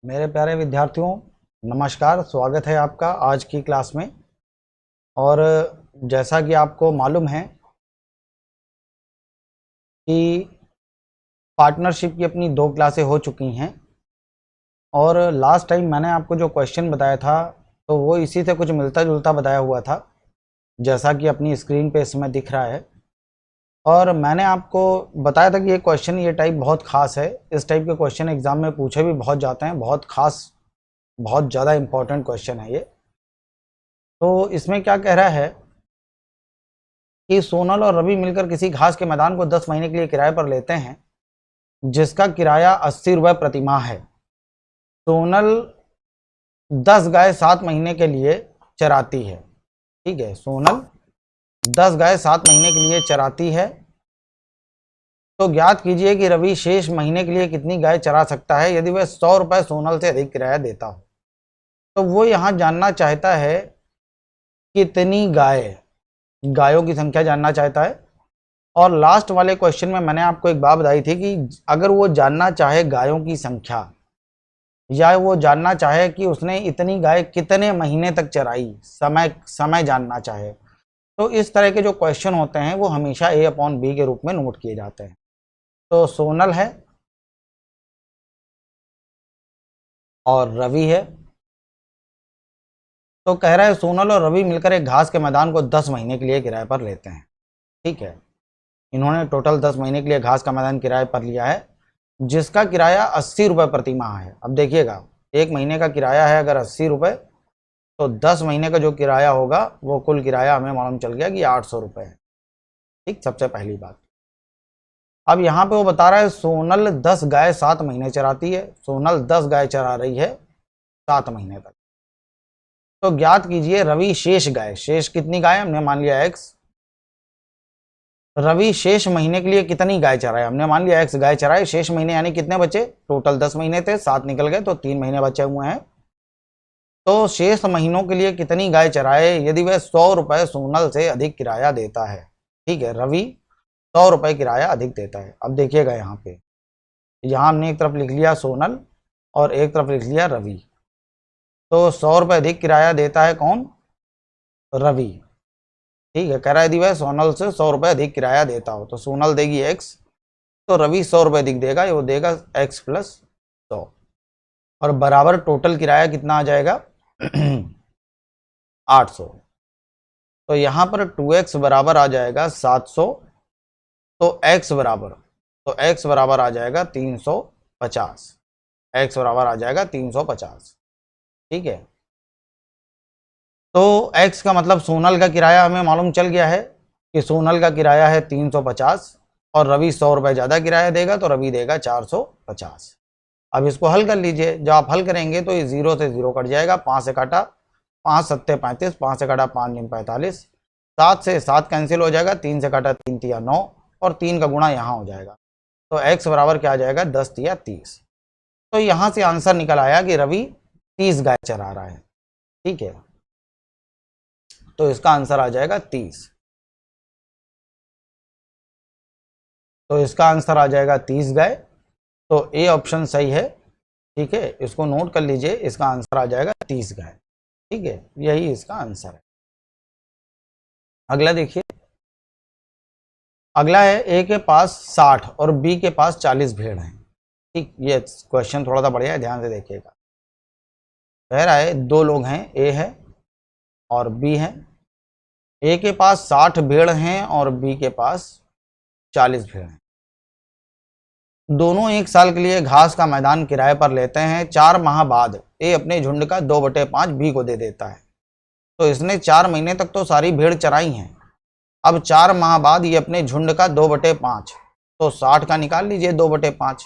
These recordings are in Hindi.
मेरे प्यारे विद्यार्थियों, नमस्कार। स्वागत है आपका आज की क्लास में। और जैसा कि आपको मालूम है कि पार्टनरशिप की अपनी 2 क्लासें हो चुकी हैं और लास्ट टाइम मैंने आपको जो क्वेश्चन बताया था तो वो इसी से कुछ मिलता जुलता बताया हुआ था, जैसा कि अपनी स्क्रीन पे इसमें दिख रहा है। और मैंने आपको बताया था कि ये टाइप बहुत ख़ास है। इस टाइप के क्वेश्चन एग्ज़ाम में पूछे भी बहुत जाते हैं, बहुत ख़ास, बहुत ज़्यादा इम्पोर्टेंट क्वेश्चन है ये। तो इसमें क्या कह रहा है कि सोनल और रवि मिलकर किसी घास के मैदान को 10 महीने के लिए किराए पर लेते हैं, जिसका किराया 80 रुपये प्रति माह है। सोनल 10 गाय 7 महीने के लिए चराती है। ठीक है, सोनल 10 गाय 7 महीने के लिए चराती है, तो ज्ञात कीजिए कि रवि शेष महीने के लिए कितनी गाय चरा सकता है यदि वह 100 रुपये सोनल से अधिक किराया देता हो। तो वो यहाँ जानना चाहता है कितनी गायों की संख्या जानना चाहता है। और लास्ट वाले क्वेश्चन में मैंने आपको एक बात बताई थी कि अगर वो जानना चाहे गायों की संख्या या वो जानना चाहे कि उसने इतनी गाय कितने महीने तक चराई, समय जानना चाहे, तो इस तरह के जो क्वेश्चन होते हैं वो हमेशा A/B के रूप में नोट किए जाते हैं। तो सोनल है और रवि है, तो कह रहा है सोनल और रवि मिलकर एक घास के मैदान को 10 महीने के लिए किराए पर लेते हैं। ठीक है, इन्होंने टोटल 10 महीने के लिए घास का मैदान किराए पर लिया है, जिसका किराया 80 रुपये प्रति माह है। अब देखिएगा, 1 महीने का किराया है अगर 80 रुपये, तो 10 महीने का जो किराया होगा वो कुल किराया हमें मालूम चल गया कि 800 रुपये है। ठीक, सबसे पहली बात। अब यहाँ पे वो बता रहा है सोनल 10 गाय 7 महीने चराती है। सोनल 10 गाय चरा रही है 7 महीने तक। तो ज्ञात कीजिए रवि शेष गाय, शेष कितनी गाय हमने मान लिया x, रवि शेष महीने के लिए कितनी गाय चराए हमने मान लिया x गाय चराए। शेष महीने यानी कितने बचे, टोटल 10 महीने थे, 7 निकल गए तो 3 महीने बचे हुए हैं। तो शेष महीनों के लिए कितनी गाय चराए यदि वह 100 रुपये सोनल से अधिक किराया देता है। ठीक है, रवि 100 रुपये किराया अधिक देता है। अब देखिएगा यहाँ पे, यहाँ हमने एक तरफ लिख लिया सोनल और एक तरफ लिख लिया रवि। तो 100 रुपये अधिक किराया देता है कौन, रवि। ठीक है, कह रहा है यदि वह सोनल से 100 रुपये अधिक किराया देता हो, तो सोनल देगी x, तो रवि 100 रुपये अधिक देगा, वो देगा x प्लस 100, और बराबर टोटल किराया कितना आ जाएगा 800। तो यहाँ पर 2x बराबर आ जाएगा 700, तो x बराबर आ जाएगा 350, x बराबर आ जाएगा 350। ठीक है, तो x का मतलब सोनल का किराया हमें मालूम चल गया है कि सोनल का किराया है 350 और रवि 100 रुपये ज़्यादा किराया देगा, तो रवि देगा 450। अब इसको हल कर लीजिए। जब आप हल करेंगे तो ये 0 से 0 कट जाएगा, 5 से काटा 5 सत्ते 35, 5 से काटा 5 निम 45, 7 से 7 कैंसिल हो जाएगा, 3 से काटा 3 तिया 9 और 3 का गुणा यहाँ हो जाएगा। तो x बराबर क्या आ जाएगा 10 तिया 30। तो यहाँ से आंसर निकल आया कि रवि 30 गाय चरा रहा है। ठीक है, तो इसका आंसर आ जाएगा 30। तो इसका आंसर आ जाएगा 30 गाय। तो ए ऑप्शन सही है। ठीक है, इसको नोट कर लीजिए, इसका आंसर आ जाएगा 30 गाय। ठीक है, यही इसका आंसर है। अगला देखिए, अगला है ए के पास 60 और बी के पास 40 भेड़ हैं। ठीक, ये क्वेश्चन थोड़ा सा बढ़िया है, ध्यान से देखिएगा। कह रहा है 2 लोग हैं, ए है और बी है। ए के पास 60 भेड़ हैं और बी के पास 40 भेड़ हैं। दोनों 1 साल के लिए घास का मैदान किराए पर लेते हैं। 4 माह बाद ए अपने झुंड का 2/5 बी को दे देता है। तो इसने 4 महीने तक तो सारी भेड़ चराई हैं। अब 4 माह बाद ये अपने झुंड का 2/5, तो 60 का निकाल लीजिए 2/5,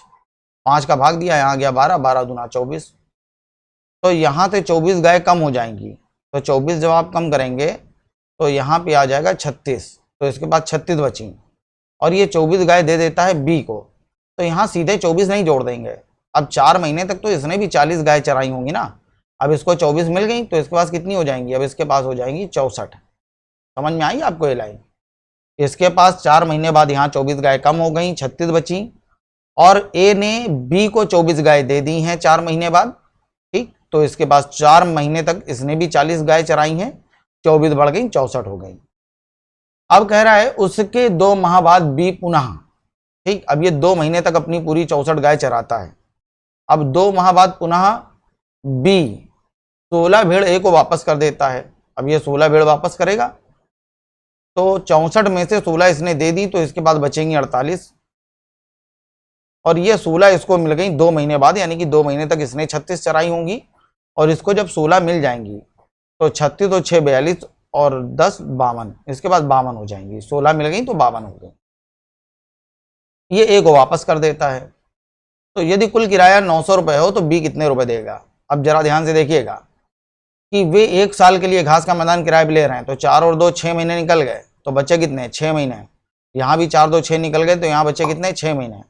5 का भाग दिया, यहाँ गया 12, 12 दूना 24। तो यहाँ से 24 गाय कम हो जाएंगी। तो 24 जब आप कम करेंगे तो यहाँ पे आ जाएगा 36, तो इसके बाद 36 बची और ये 24 गाय दे देता है बी को। तो यहाँ सीधे 24 नहीं जोड़ देंगे। अब 4 महीने तक तो इसने भी 40 गाय चराई होंगी ना। अब इसको 24 मिल गई, तो इसके पास कितनी हो जाएंगी, अब इसके पास हो जाएंगी 64। समझ में आई आपको ये लाइन। इसके पास 4 महीने बाद यहाँ 24 गाय कम हो गई, 36 बची, और ए ने बी को 24 गाय दे दी हैं 4 महीने बाद, तो इसके पास 4 महीने तक इसने भी 40 गाय चराई हैं, 24 बढ़ गई 64 हो गई। अब कह रहा है उसके 2 माह बाद बी पुनः, ठीक, अब ये 2 महीने तक अपनी पूरी 64 गाय चराता है। अब 2 माह बाद पुनः बी 16 भेड़ ए को वापस कर देता है। अब ये 16 भेड़ वापस करेगा तो 64 में से 16 इसने दे दी, तो इसके बाद बचेंगी 48, और ये 16 इसको मिल गई 2 महीने बाद, यानी कि 2 महीने तक इसने 36 चराई होंगी, और इसको जब 16 मिल जाएंगी तो 36 तो 6 42 और 10 52, इसके बाद 52 हो जाएंगी, 16 मिल गई तो 52 हो गई। ये ए को वापस कर देता है। तो यदि कुल किराया 900 रुपये हो तो बी कितने रुपए देगा? अब जरा ध्यान से देखिएगा कि वे 1 साल के लिए घास का मैदान किराए पे ले रहे हैं, तो 4 और 2 6 महीने निकल गए, तो बच्चे कितने? 6 महीने। यहाँ भी 4 2 6 निकल गए, तो यहाँ बच्चे कितने? 6 महीने।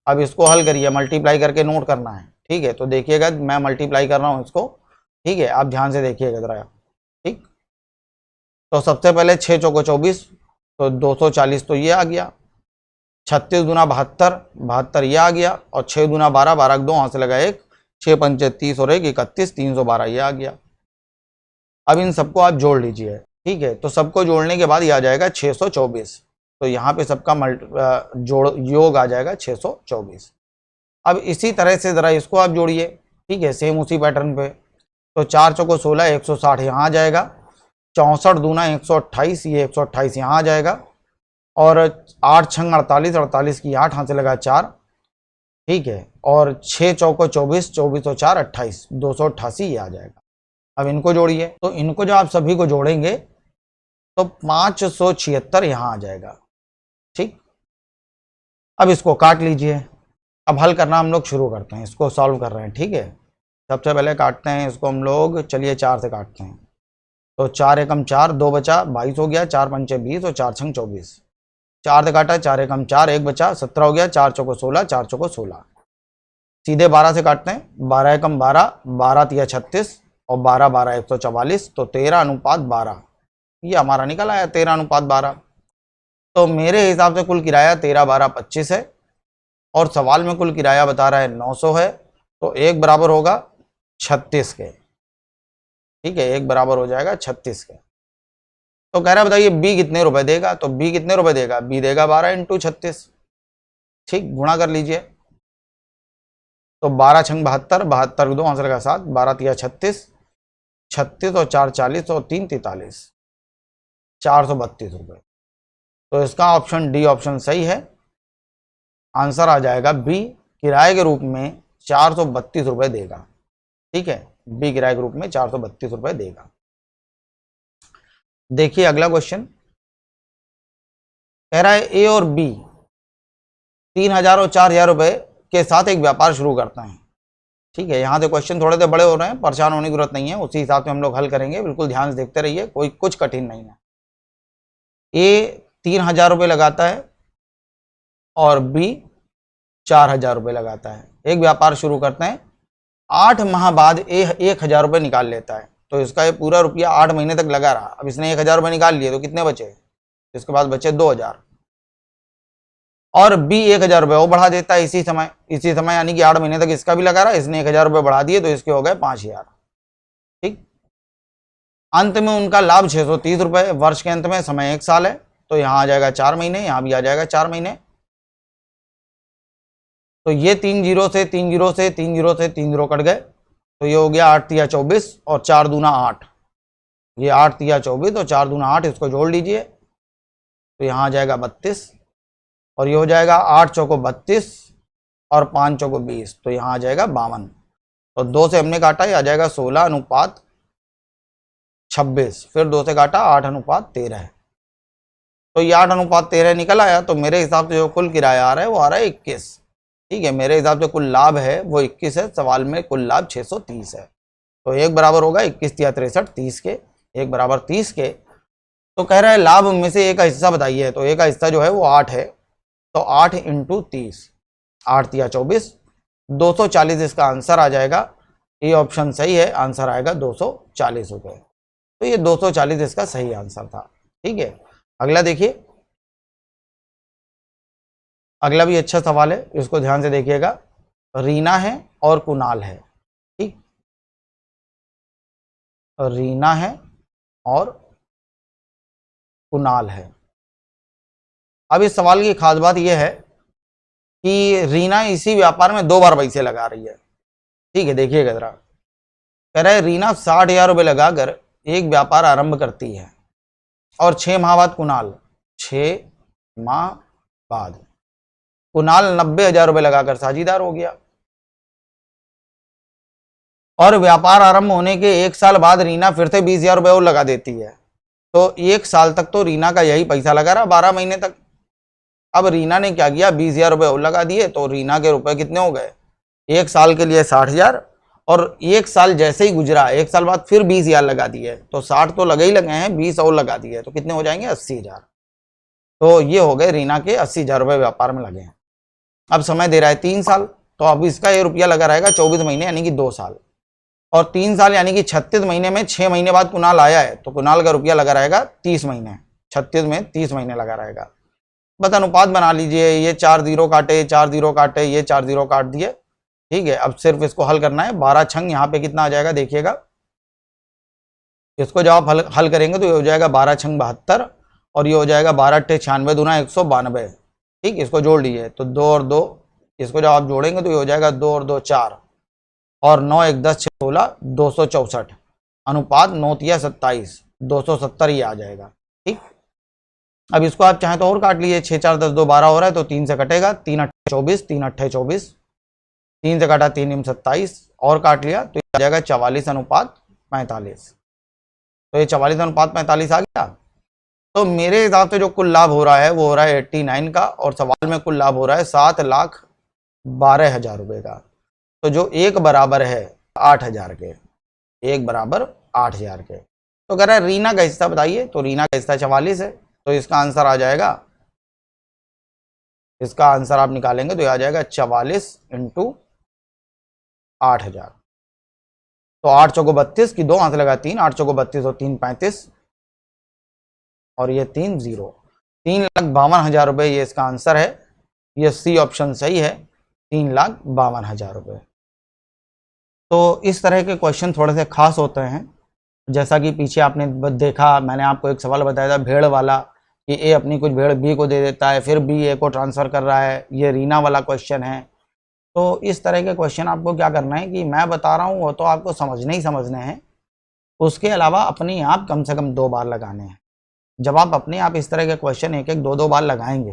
अब इसको हल करिए, मल्टीप्लाई करके नोट करना है, ठीक है? तो देखिएगा मैं मल्टीप्लाई कर रहा हूँ इसको, ठीक है? आप ध्यान से देखिएगा जरा, ठीक। तो सबसे पहले 6 चौको 24, तो 240 तो ये आ गया, 36 दूना 72, 72 ये आ गया, और 6 दूना 12, 12 2 हाथ से लगा 1, 6 पंचे 30 और 1 31, 312 ये आ गया। अब इन सबको आप जोड़ लीजिए, ठीक है? तो सबको जोड़ने के बाद ये आ जाएगा 624, तो यहाँ पे सबका जोड़ योग आ जाएगा 624। अब इसी तरह से ज़रा इसको आप जोड़िए, ठीक है? सेम उसी पैटर्न पे। तो 4 चौको 16, 160 यहाँ आ जाएगा, 64 दूना 128, ये 128 यहाँ आ जाएगा, और 8 छंग 48, 48 की 8 हाथ से लगा 4, ठीक है? और 6 चौको 24, 24 और 4 28, 288 ये आ जाएगा। अब इनको जोड़िए, तो इनको जो आप सभी को जोड़ेंगे तो 576 यहाँ आ जाएगा, ठीक। अब इसको काट लीजिए। अब हल करना हम लोग शुरू करते हैं, इसको सॉल्व कर रहे हैं, ठीक है? सबसे पहले काटते हैं इसको हम लोग, चलिए 4 से काटते हैं। तो 4 एकम 4, 2 बचा 22 हो गया, 4 पंचे 20 और 4 छंग 24, 4 से काटा, 4 एकम 4, 1 बचा 17 हो गया, 4 चौको 16, 4 चौको 16। सीधे 12 से काटते हैं, 12 एकम 12, 12 तिया 36 और 12 12 144, तो 13:12 ये हमारा निकल आया, 13:12। तो मेरे हिसाब से कुल किराया 13 12 25 है, और सवाल में कुल किराया बता रहा है 900 है, तो 1 बराबर होगा 36 के, ठीक है? 1 बराबर हो जाएगा 36 के। तो कह रहा है बताइए बी कितने रुपए देगा? तो बी कितने रुपए देगा? बी देगा 12 × 36, ठीक, गुणा कर लीजिए। तो 12 छंग 72, 72 2 आंसर का 7, 12 तिया 36, 36 और 4 40 और 3 43, 432 रुपये। तो इसका ऑप्शन डी ऑप्शन सही है, आंसर आ जाएगा बी, किराए के रूप में 432 रुपये देगा, ठीक है? बी किराए के रूप में 432 रुपये देगा। देखिए अगला क्वेश्चन कह रहा है ए और बी 3000 और 4000 रुपये के साथ एक व्यापार शुरू करते हैं, ठीक है? यहाँ से क्वेश्चन थोड़े से बड़े हो रहे हैं, परेशान होने की जरूरत नहीं है, उसी हिसाब से हम लोग हल करेंगे, बिल्कुल ध्यान से देखते रहिए, कोई कुछ कठिन नहीं है। ए 3000 रुपये लगाता है और बी 4000 रुपये लगाता है, एक व्यापार शुरू करते हैं। 8 माह बाद ए 1000 रुपये निकाल लेता है, तो इसका ये पूरा रुपया 8 महीने तक लगा रहा। अब इसने 1000 रुपये निकाल लिए, तो कितने बचे? इसके बाद बचे 2000, और बी 1000 रुपये वो बढ़ा देता है इसी समय, यानी कि 8 महीने तक इसका भी लगा रहा, इसने 1000 रुपये बढ़ा दिए, तो इसके हो गए 5000, ठीक। अंत में उनका लाभ 630 रुपये, वर्ष के अंत में समय 1 साल है, तो यहाँ आ जाएगा 4 महीने, यहाँ भी आ जाएगा 4 महीने। तो ये 3 जीरो से 3 जीरो से 3 जीरो से 3 जीरो कट गए, तो ये हो गया 8 तिया 24 और 4 दूना 8, ये 8 तिया 24 और 4 दूना 8, इसको जोड़ लीजिए, तो यहाँ आ जाएगा 32, और ये हो जाएगा 8 चौको 32 और 5 चौको 20, तो यहाँ आ जाएगा 52। तो 2 से हमने काटा, ये आ जाएगा 16:26, फिर 2 से काटा 8:13 है, तो ये 8:13 निकल आया। तो मेरे हिसाब से जो कुल किराया आ रहा है वो आ रहा है 21, ठीक है? मेरे हिसाब से कुल लाभ है वो 21 है, सवाल में कुल लाभ 630 है, तो 1 बराबर होगा 21 तिया 63, 30 के, 1 बराबर 30 के। तो कह रहा है लाभ में से एक का हिस्सा बताइए, तो एक का हिस्सा जो है वो 8 है, तो 8 × 30, 8 तिया 24, 240 इसका आंसर आ जाएगा। ये ऑप्शन सही है, आंसर आएगा 240 रुपये, तो ये 240 इसका सही आंसर था, ठीक है? अगला देखिए, अगला भी अच्छा सवाल है, इसको ध्यान से देखिएगा। रीना है और कुणाल है, ठीक। रीना है और कुणाल है। अब इस सवाल की खास बात यह है कि रीना इसी व्यापार में 2 बार पैसे लगा रही है। ठीक है, देखिएगा जरा। कह रहा है रीना 60,000 रुपये लगाकर एक व्यापार आरंभ करती है और 6 माह बाद कुणाल, 6 माह बाद कुणाल 90,000 रुपये लगाकर साझीदार हो गया और व्यापार आरंभ होने के 1 साल बाद रीना फिर से 20,000 रुपये और लगा देती है। तो 1 साल तक तो रीना का यही पैसा लगा रहा, 12 महीने तक। अब रीना ने क्या किया, 20,000 रुपये और लगा दिए, तो रीना के रुपए कितने हो गए, 1 साल के लिए 60,000, और 1 साल जैसे ही गुजरा 1 साल बाद फिर 20,000 लगा दिए, तो 60 तो लगे ही लगे हैं, 20 और लगा दिए, तो कितने हो जाएंगे, 80,000। तो ये हो गए रीना के 80,000 रुपये व्यापार में लगे हैं। अब समय दे रहा है 3 साल, तो अब इसका ये रुपया लगा रहेगा 24 महीने यानी कि 2 साल, और 3 साल यानी कि 36 महीने में 6 महीने बाद कुणाल आया है, तो कुणाल का रुपया लगा रहेगा 30 महीने, 36 में 30 महीने लगा रहेगा। बस अनुपात बना लीजिए, ये 4 0 काटे, 4 0 काटे, ये 4 0 काट दिए। ठीक है, अब सिर्फ इसको हल करना है। 12 छंग यहाँ पे कितना आ जाएगा, देखिएगा। इसको जब आप हल करेंगे तो ये हो जाएगा 12 छंग 72, और ये हो जाएगा 12 अट्ठे 96 दूना 192। ठीक, इसको जोड़ लीजिए तो 2 और 2, इसको जब आप जोड़ेंगे तो ये हो जाएगा 2 और 2 4, और 9 1 10 6 16 264, अनुपात 9 3 27, 270 ये आ जाएगा। ठीक, अब इसको आप चाहें तो और काट लीजिए, 6 4 10 2 12 हो रहा है, तो 3 से कटेगा, 3 अट्ठे 24, 3 अट्ठे 24, 3 से काटा 3 27, और काट लिया तो आ जाएगा 44 अनुपात 45। तो ये 44 अनुपात 45 आ गया। तो मेरे हिसाब से जो कुल लाभ हो रहा है वो हो रहा है 89 का, और सवाल में कुल लाभ हो रहा है 7,12,000 रुपये का। तो जो एक बराबर है 8,000 के, एक बराबर 8,000 के। तो कह रहा है रीना का हिस्सा बताइए, तो रीना का हिस्सा 44 है, तो इसका आंसर आ जाएगा, इसका आंसर आप निकालेंगे तो आ जाएगा 44 × 8,000। तो 8 चौको 32 की 2 हाथ लगा 3, 8 चौको 32 और 3 35, और ये 3 0, 3,52,000 रुपये ये इसका आंसर है। ये सी ऑप्शन सही है, 3,52,000 रुपये। तो इस तरह के क्वेश्चन थोड़े से खास होते हैं। जैसा कि पीछे आपने देखा, मैंने आपको एक सवाल बताया था भेड़ वाला, कि ए अपनी कुछ भेड़ बी को दे देता है, फिर बी ए को ट्रांसफ़र कर रहा है, ये रीना वाला क्वेश्चन है। तो इस तरह के क्वेश्चन आपको क्या करना है कि मैं बता रहा हूँ वो तो आपको समझने ही समझने हैं, उसके अलावा अपने आप कम से कम 2 बार लगाने हैं। जब आप अपने आप इस तरह के क्वेश्चन 1-1 2-2 बार लगाएंगे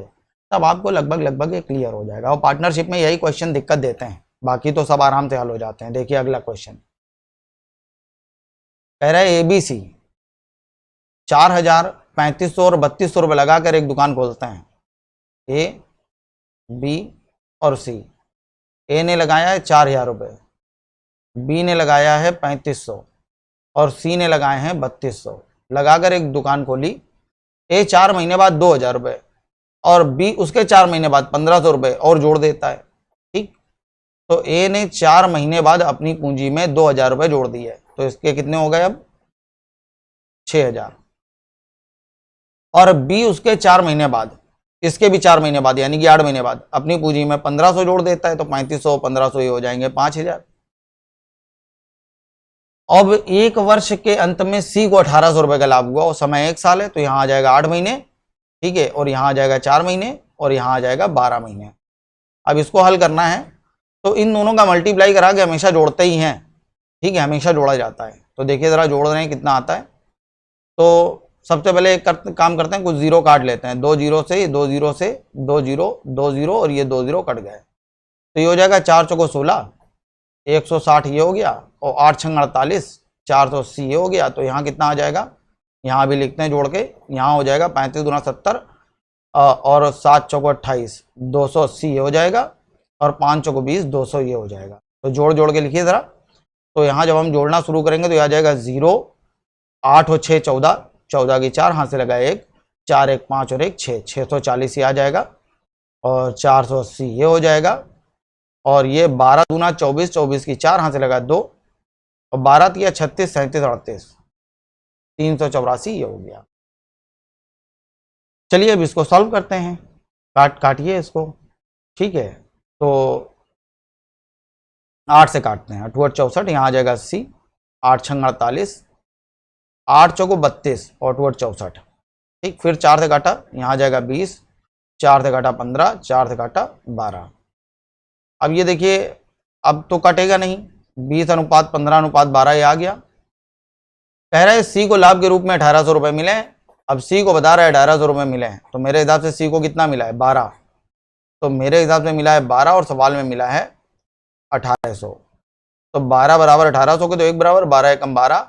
तब आपको लगभग ये क्लियर हो जाएगा। और पार्टनरशिप में यही क्वेश्चन दिक्कत देते हैं, बाकी तो सब आराम से हल हो जाते हैं। देखिए अगला क्वेश्चन कह रहा है ABC 4,000, 3,500 और 3,200 रुपये लगाकर एक दुकान खोलते हैं। A, B और C। ए ने लगाया है 4,000 रुपये, बी ने लगाया है 3,500 और सी ने लगाए हैं 3,200। लगाकर एक दुकान खोली। ए 4 महीने बाद 2,000 रुपये और बी उसके 4 महीने बाद 1,500 रुपये और जोड़ देता है। ठीक, तो ए ने 4 महीने बाद अपनी पूंजी में 2,000 रुपये जोड़ दिए, तो इसके कितने हो गए अब 6,000। और बी उसके 4 महीने बाद, इसके भी 4 महीने बाद यानी कि 8 महीने बाद अपनी पूंजी में 1,500 जोड़ देता है, तो 3,500 1,500 ये हो जाएंगे 5,000। अब 1 वर्ष के अंत में सी को 1,800 रुपये का लाभ हुआ और समय 1 साल है, तो यहाँ आ जाएगा 8 महीने। ठीक है, और यहाँ आ जाएगा 4 महीने और यहाँ आ जाएगा 12 महीने। अब इसको हल करना है तो इन दोनों का मल्टीप्लाई करा के हमेशा जोड़ते ही हैं। ठीक है, हमेशा जोड़ा जाता है। तो देखिए ज़रा जोड़ रहे हैं कितना आता है। तो सबसे पहले एक काम करते हैं, कुछ जीरो काट लेते हैं। 2 0 से 2 0 से 2 0 2 0 और ये 2 0 कट गए, तो ये हो जाएगा 4 चौको 16, 160 ये हो गया, और 8 छंग 48, 480 ये हो गया। तो यहाँ कितना आ जाएगा, यहाँ भी लिखते हैं जोड़ के, यहाँ हो जाएगा 35 दूना 70 और 7 चौको 28, 280 ये हो जाएगा, और 5 चौको 20, 200 ये हो जाएगा। तो जोड़ जोड़ के लिखिए ज़रा। तो यहाँ जब हम जोड़ना शुरू करेंगे तो आ जाएगा 0, 8 और 6 14, 14 की 4 हाथ से लगा 1, 4 1 5 और 1 6, 640 ये आ जाएगा, और 480 ये हो जाएगा, और ये 12 दूना 24, 24 की 4 हाथ से लगा 2, और 12 तिया 36, 37 38, 384 ये हो गया। चलिए अब इसको सॉल्व करते हैं, काटिए इसको। ठीक है, तो 8 से काटते हैं, 8 64, यहाँ आ जाएगा 80, 8 छंग 48, 8 चौको 32 और 2 64। ठीक, फिर 4 से काटा, यहाँ आ जाएगा 20, 4 से काटा 15, 4 से काटा 12। अब ये देखिए, अब तो कटेगा नहीं, 20:15:12 ये आ गया। कह रहा है सी को लाभ के रूप में 1800 रुपये मिले हैं। अब सी को बता रहा है 1800 रुपये मिले हैं, तो मेरे हिसाब से सी को कितना मिला है, 12। तो मेरे हिसाब से मिला है 12 और सवाल में मिला है 1800। तो 12 बराबर 1800 के, तो 1 बराबर 12 एकम 12,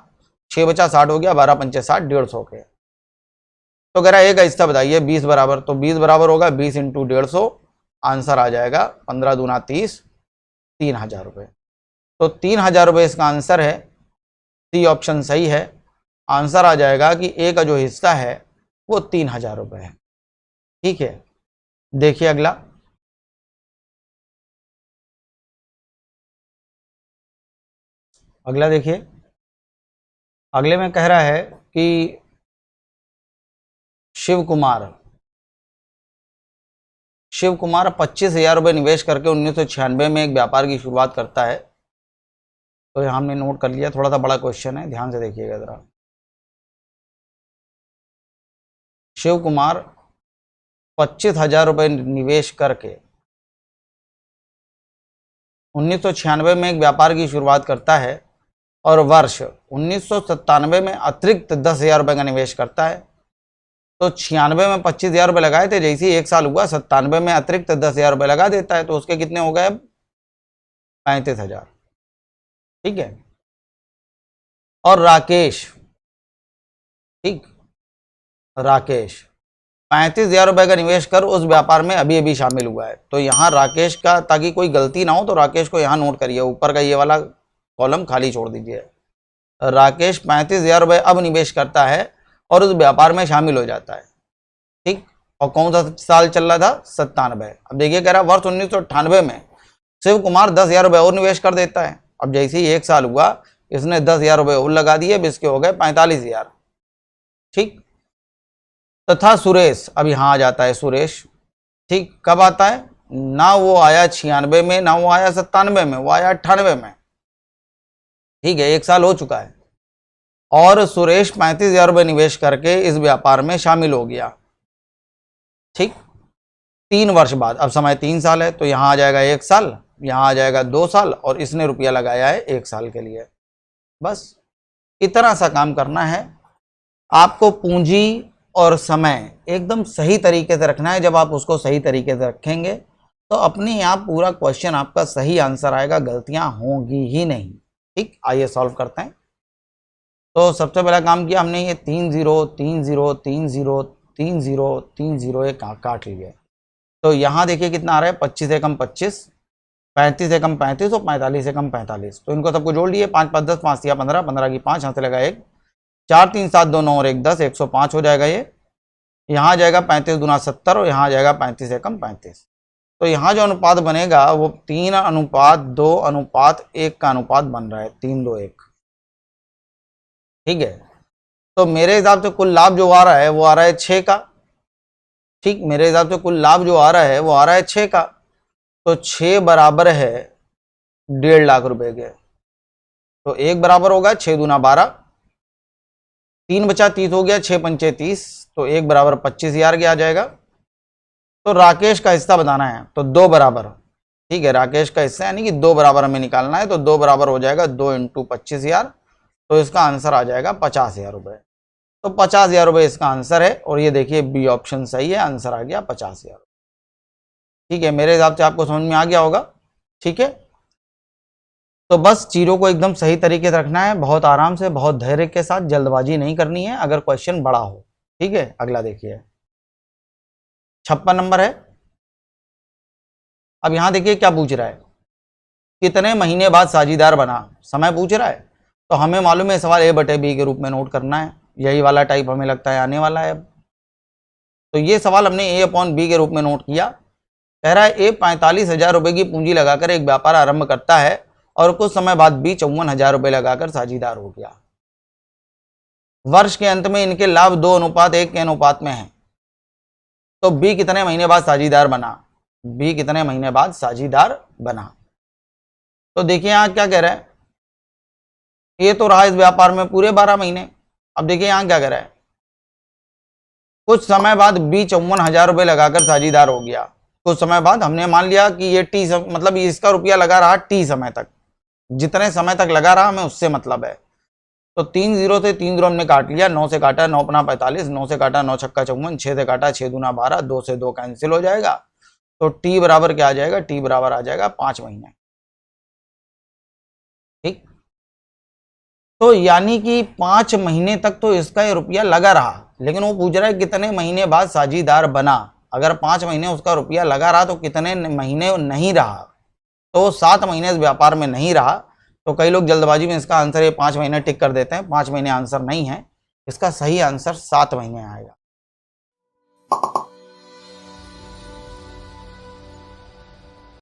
6 बचा 60 हो गया, 12 पंचे 60, 150 के। तो कह रहा है एक हिस्सा बताइए 20 बराबर, तो 20 बराबर होगा 20 × 150, आंसर आ जाएगा 15 दूना 30, 3000 रुपये। तो 3000 रुपये इसका आंसर है। सी ऑप्शन सही है। आंसर आ जाएगा कि ए का जो हिस्सा है वो 3000 रुपये है। ठीक है, देखिए अगला। अगला देखिए, अगले में कह रहा है कि शिव कुमार 25,000 रुपये निवेश करके 1996 में एक व्यापार की शुरुआत करता है। तो यहाँ हमने नोट कर लिया, थोड़ा सा बड़ा क्वेश्चन है, ध्यान से देखिएगा जरा। शिव कुमार 25,000 रुपये निवेश करके 1996 में एक व्यापार की शुरुआत करता है और वर्ष 1997 में अतिरिक्त 10,000 रुपये का निवेश करता है। तो 96 में 25,000 रुपये लगाए थे, जैसे ही 1 साल हुआ 97 में अतिरिक्त 10,000 रुपये लगा देता है, तो उसके कितने हो गए, 35,000। ठीक है। और राकेश, ठीक, राकेश 35,000 रुपये का निवेश कर उस व्यापार में अभी अभी शामिल हुआ है। तो यहाँ राकेश का, ताकि कोई गलती ना हो, तो राकेश को यहाँ नोट करिए, ऊपर का ये वाला कॉलम खाली छोड़ दीजिए। राकेश 35,000 रुपये अब निवेश करता है और उस व्यापार में शामिल हो जाता है। ठीक, और कौन सा साल चल रहा था, 97। अब देखिए कह रहा है वर्ष 1998 में शिव कुमार 10,000 रुपये और निवेश कर देता है। अब जैसे ही 1 साल हुआ, इसने 10,000 रुपये और लगा दिए, अब इसके हो गए 45,000। ठीक, तथा सुरेश, अब यहाँ आ जाता है सुरेश। ठीक, कब आता है, ना वो आया 96 में, ना वो आया 97 में, वो आया 98 में। ठीक है, 1 साल हो चुका है और सुरेश 35,000 रुपये निवेश करके इस व्यापार में शामिल हो गया। ठीक, 3 वर्ष बाद, अब समय 3 साल है, तो यहाँ आ जाएगा 1 साल, यहाँ आ जाएगा 2 साल, और इसने रुपया लगाया है 1 साल के लिए। बस इतना सा काम करना है आपको। पूंजी और समय एकदम सही तरीके से रखना है। जब आप उसको सही तरीके से रखेंगे तो अपने आप पूरा क्वेश्चन आपका सही आंसर आएगा, गलतियां होंगी ही नहीं। ठीक, आइए सॉल्व करते हैं। तो सबसे पहला काम किया हमने, ये 3 0 3 0 3 0 3 0 3 0 ये काट लिए। तो यहाँ देखिए कितना आ रहा है, 25 से कम 25, 35 से कम 35 और 45 से कम 45। तो इनको सबको जोड़ लिए, 5 5 10, 5 या 15, 15 की 5, यहाँ से लगा 1, 4 3 7 2 9 और 1 10, 105 हो जाएगा ये। यहाँ आ जाएगा 35 दूना 70 और यहाँ आ जाएगा 35 से कम 35। तो यहाँ जो अनुपात बनेगा वो 3:2:1 का अनुपात बन रहा है, 3:2:1। ठीक है, तो मेरे हिसाब से कुल लाभ जो आ रहा है वो आ रहा है 6 का। ठीक, मेरे हिसाब से कुल लाभ जो आ रहा है वो आ रहा है 6 का। तो 6 बराबर है 1.5 लाख रुपए के। तो 1 बराबर होगा 6 दूना 12, 3 बचा 30 हो गया, 6 पंचे 30, तो 1 बराबर 25,000 के आ जाएगा। तो राकेश का हिस्सा बताना है, तो 2 बराबर। ठीक है, राकेश का हिस्सा यानी कि 2 बराबर हमें निकालना है, तो 2 बराबर हो जाएगा 2 × 25,000। तो इसका आंसर आ जाएगा 50,000 रुपये। तो 50,000 रुपये इसका आंसर है। और ये देखिए बी ऑप्शन सही है, आंसर आ गया 50,000। ठीक है, मेरे हिसाब से आपको समझ में आ गया होगा। ठीक है, तो बस चीज़ों को एकदम सही तरीके से रखना है, बहुत आराम से, बहुत धैर्य के साथ, जल्दबाजी नहीं करनी है अगर क्वेश्चन बड़ा हो। ठीक है, अगला देखिए 56 नंबर है। अब यहां देखिए क्या पूछ रहा है, कितने महीने बाद साझीदार बना, समय पूछ रहा है। तो हमें मालूम है सवाल A/B के रूप में नोट करना है, यही वाला टाइप हमें लगता है आने वाला है। अब तो ये सवाल हमने A/B के रूप में नोट किया। कह रहा है A 45,000 रुपये की पूंजी लगाकर एक व्यापार आरंभ करता है और कुछ समय बाद B 54,000 रुपये लगाकर साझीदार हो गया। वर्ष के अंत में इनके लाभ 2:1 के अनुपात में है। तो B कितने महीने बाद साझीदार बना, B कितने महीने बाद साझीदार बना। तो देखिए यहां क्या कह रहा है, ये तो रहा इस व्यापार में पूरे 12 महीने, अब देखिए यहाँ क्या करा है, कुछ समय बाद बी 54,000 रुपये लगाकर साझीदार हो गया। कुछ समय बाद हमने मान लिया कि ये टी मतलब इसका रुपया लगा रहा टी समय तक, जितने समय तक लगा रहा हमें उससे मतलब है। तो 3 जीरो से 3 जीरो हमने काट लिया, 9 से काटा 9 अपना 45, 9 से काटा 9 छक्का 54, 6 से काटा 6 दूना 12, 2 से 2 कैंसिल हो जाएगा। तो टी बराबर क्या आ जाएगा, टी बराबर आ जाएगा 5 महीने। ठीक, तो यानी कि 5 महीने तक तो इसका ये रुपया लगा रहा, लेकिन वो पूछ रहा है कितने महीने बाद साझीदार बना। अगर 5 महीने उसका रुपया लगा रहा तो कितने महीने नहीं रहा, तो 7 महीने इस व्यापार में नहीं रहा। तो कई लोग जल्दबाजी में इसका आंसर ये 5 महीने टिक कर देते हैं, 5 महीने आंसर नहीं है, इसका सही आंसर 7 महीने आएगा।